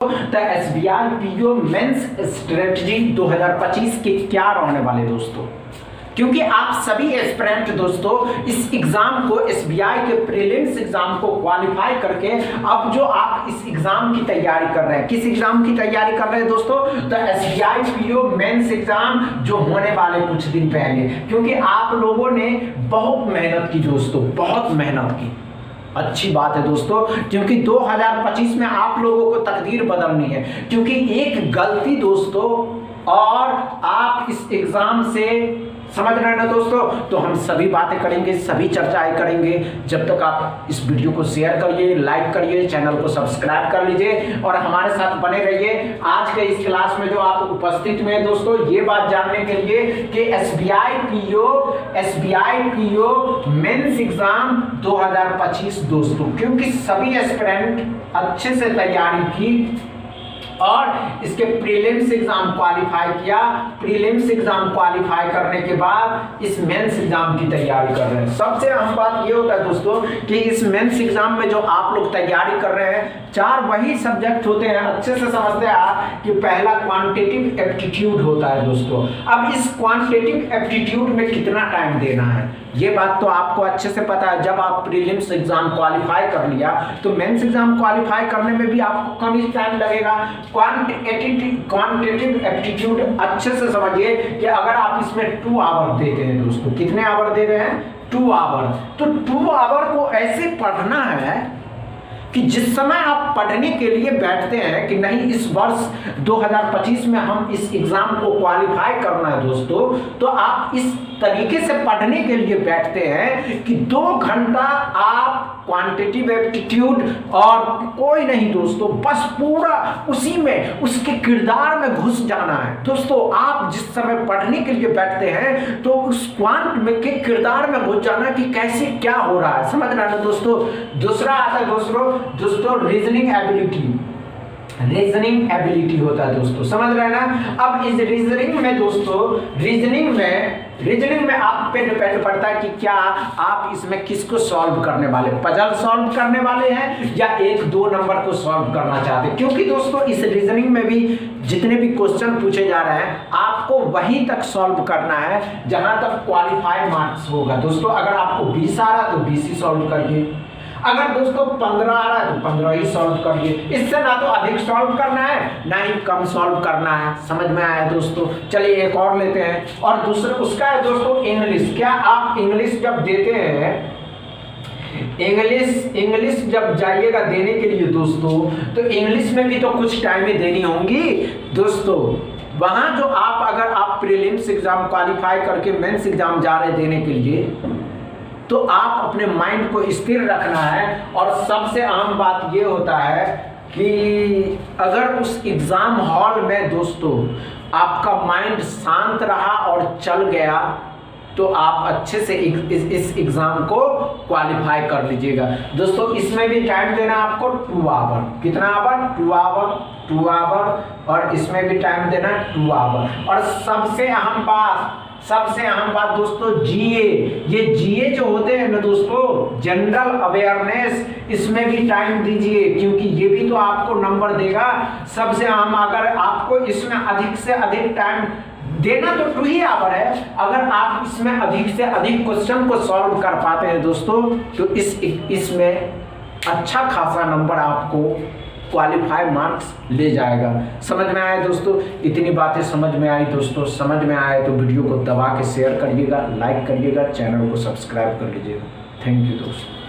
तो SBI PO mains strategy 2025 के क्या रहने वाले दोस्तों, क्योंकि आप सभी एस्पिरेंट दोस्तों इस एग्जाम को एसबीआई के प्रीलिम्स एग्जाम को क्वालिफाई करके अब जो आप इस एग्जाम की तैयारी कर रहे हैं, किस एग्जाम की तैयारी कर रहे हैं दोस्तों, तो एसबीआई पीओ मेंस एग्जाम जो होने वाले कुछ दिन पहले, क्योंकि आप लोगों ने बहुत मेहनत की दोस्तों, बहुत मेहनत की। अच्छी बात है दोस्तों, क्योंकि 2025 में आप लोगों को तकदीर बदलनी है, क्योंकि एक गलती दोस्तों और आप इस एग्जाम से समझ रहे हैं ना दोस्तों। तो हम सभी बातें करेंगे, सभी चर्चाएं करेंगे। जब तक आप इस वीडियो को शेयर करिए, लाइक करिए, चैनल को सब्सक्राइब कर लीजिए और हमारे साथ बने रहिए। आज के इस क्लास में जो आप उपस्थित में दोस्तों ये बात जानने के लिए कि एसबीआई पीओ मेंस एग्जाम 2025 दोस्तों, क्योंकि सभी एस्पिरेंट अच्छे से तैयारी की और इसके प्रीलिम्स एग्जाम क्वालिफाई किया। प्रीलिम्स एग्जाम क्वालिफाई करने के बाद इस मेंस एग्जाम की तैयारी कर रहे हैं। सबसे अहम बात ये होता है दोस्तों कि इस मेंस एग्जाम में जो आप लोग तैयारी कर रहे हैं, 4 वही सब्जेक्ट होते हैं, अच्छे से समझते हैं कि पहला क्वांटिटेटिव एप्टीट्यूड होता है दोस्तों। अब इस क्वांटिटेटिव एप्टीट्यूड में कितना टाइम देना है ये बात तो आपको अच्छे से पता है। जब आप प्रीलिम्स एग्जाम क्वालिफाई कर लिया तो मेंस एग्जाम क्वालिफाई करने में भी आपको कम ही टाइम लगेगा। क्वांटिटेटिव एप्टीट्यूड अच्छे से समझिए कि अगर आप इसमें 2 आवर देते हैं दोस्तों, कितने आवर दे रहे हैं, 2 आवर, तो 2 आवर को ऐसे पढ़ना है कि जिस समय आप पढ़ने के लिए बैठते हैं कि नहीं इस वर्ष 2025 में हम इस एग्जाम को क्वालिफाई करना है दोस्तों, तो आप इस तरीके से पढ़ने के लिए बैठते हैं कि 2 घंटा आप क्वांटिटेटिव एप्टीट्यूड और कोई नहीं दोस्तों, बस पूरा उसी में उसके किरदार में घुस जाना है दोस्तों। आप जिस समय पढ़ने के लिए बैठते हैं तो उस क्वांट में के किरदार में घुस जाना कि कैसे क्या हो रहा है, समझ रहे हैं दोस्तों। दूसरा आता है दोस्तों रीजनिंग एबिलिटी होता है दोस्तों, समझ रहे हैं ना। अब इस रीजनिंग में दोस्तों, रीजनिंग में आप पे डिपेंड पड़ता है कि क्या आप इसमें किसको सॉल्व करने वाले, पजल सॉल्व करने वाले हैं या 1-2 नंबर को सॉल्व करना चाहते हैं। क्योंकि दोस्तों इस रीजनिंग में भी जितने भी क्वेश्चन पूछे जा रहे हैं आपको वहीं तक सॉल्व करना है जहां तक क्वालिफाई मार्क्स होगा दोस्तों। अगर आपको 20 आ रहा है तो 20 ही सॉल्व करिए, अगर दोस्तों 15 आ रहा है तो 15 ही सॉल्व करिए। इससे ना तो अधिक सॉल्व करना है ना ही कम सॉल्व करना है, समझ में आया दोस्तों। चलिए एक और लेते हैं, और दूसरा उसका है दोस्तों इंग्लिश। क्या आप इंग्लिश जब देते हैं, इंग्लिश जब जाइएगा देने के लिए दोस्तों, तो इंग्लिश में भी तो कुछ टाइमें देनी होंगी दोस्तों। वहां जो अगर आप प्रीलिम्स एग्जाम क्वालिफाई करके मेंस एग्जाम जा रहे देने के लिए, तो आप अपने माइंड को स्थिर रखना है। और सबसे अहम बात ये होता है कि अगर उस एग्जाम हॉल में दोस्तों आपका माइंड शांत रहा और चल गया तो आप अच्छे से इस एग्जाम को क्वालिफाई कर लीजिएगा दोस्तों। इसमें भी टाइम देना आपको 2 आवर, कितना आवर, 2 आवर, और इसमें भी टाइम देना 2 आवर। और सबसे अहम बात दोस्तों जीए जो होते हैं ना दोस्तों, जनरल अवेयरनेस, इसमें भी टाइम दीजिए, क्योंकि ये भी तो आपको नंबर देगा। सबसे अहम, अगर आपको इसमें अधिक से अधिक टाइम देना तो 2 ही आवर है, अगर आप इसमें अधिक से अधिक क्वेश्चन को सॉल्व कर पाते हैं दोस्तों तो इसमें अच्छा खासा नंबर आपको क्वालिफाई मार्क्स ले जाएगा। समझ में आया दोस्तों, इतनी बातें समझ में आई दोस्तों। समझ में आए तो वीडियो को दबा के शेयर करिएगा, लाइक करिएगा, चैनल को सब्सक्राइब कर लीजिएगा। थैंक यू दोस्तों।